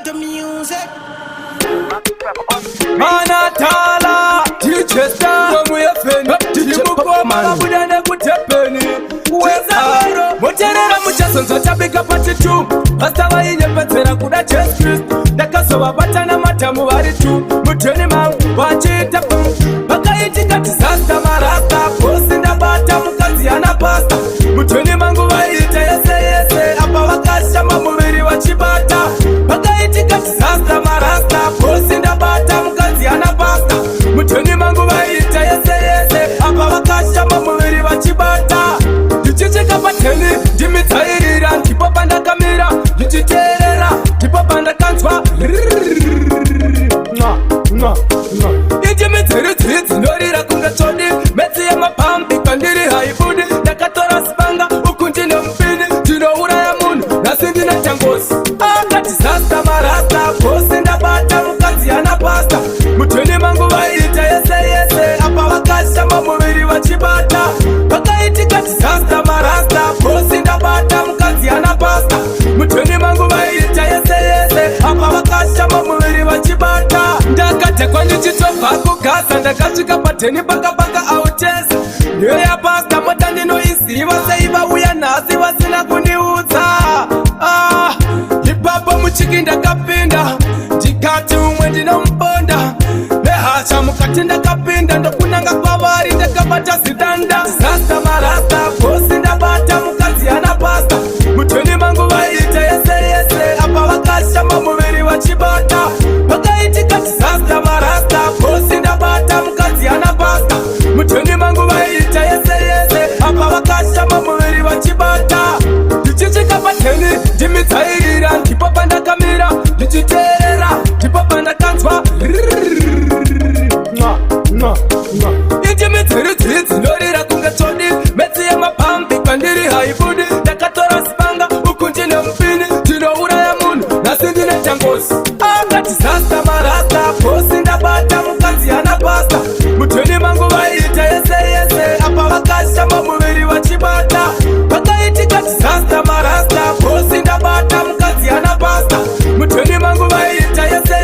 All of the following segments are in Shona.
the music. Manatala, teacher star, we are friends. Teacher Pokemon, we are not good at penny. Muterera muchasonzo chabika pachitu Bastawa inye petera kuda Chase Christ Dakaso wabatana matamu waritu Mutweni mangu wachita pung Baka itika tisasta marasta Kosinda bata mukazi anapasta Mutweni mangu waite yese Apa wakasha mamuviri wachibata Baka itika tisasta marasta Kosinda bata mukazi anapasta Mutweni mangu waite yese Apa wakasha mamuviri wachibata Ndichicheka pateni, ndimitsairira Ndipopanda kamira, ndichiterera Ndipopanda kanzwa Ichimitsiritsi ndorira kunga chodi Metsi yemapambi kwandiri haibudi Ndakatora sipanga, uku ndine mpini Ndinouraya munhu, nasi ndine changosi Akatisasta marasta, kosi ndabata mukazi anapasta Mutweni mangu vaita yese Apa vakashamba muviri vachibata Vakaitika tisasta marasta Kosi ndabata mukazi anapasta Mutweni mangu vaita yese Apa vakashamba muviri vachibata Ndakatekwa ndichitobva kugasa Ndakasvika pateni pakapaka aucheza Ndiyo yapasta mota ndinoiziva Sei vauya nhasi vasina kundiudza Ipapo muchiki ndakapinda Ndikati umwe ndinombonda Nehasha mukati ndakapinda Ndokunanga kwavari ndakabata zidanda Sasta marasta kosi ndabata mukazi anapasta Mutweni mangu vaita yese Apa vakashamba muviri vachibata Vakaitika tisasta marasta kosi ndabata mukazi anapasta Mutweni mangu vaita yese Apa vakashamba muviri vachibata Ndichicheka pateni ndimitsairira Ndipopa ndakamira ndichiterera Ndipopa ndakanzwa Ichimitsiritsi ndorira kunga chodi Metsi yemapambi kwandiri haibudi Ndakatora sipanga uku ndine mpini Ndinouraya munhu nasi ndine changosi Akatisasta marasta kosi ndabata mukazi anapasta Mutweni mangu vaita yese Apa vakashamba muviri vachibata Vakaitika tisasta marasta kosi ndabata mukazi anapasta Mutweni mangu vaita yese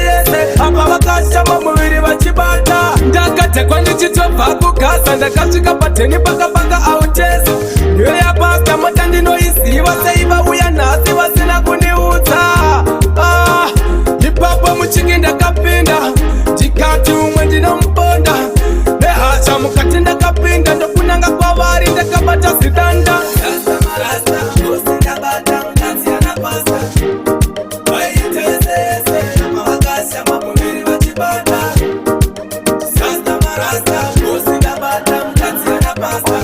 Apa vakashamba muviri vachibata Ndakatekwa ndichitobva kugasa Ndakasvika pateni pakapanga aucheza Ndiyo yapasta mota ndinoiziva Sei vauya nhasi vasina kundiudza Ipapo muchiki ndakapinda Ndikati umwe ndinombonda Nehasha mukati ndakapinda Ndokunanga kwavari ndakabata zidanda Sasta marasta kosi ndabata mukazi anapasta Vaita yese Apa vakashamba muviri vachibata Sasta marasta kosi ndabata mukazi anapasta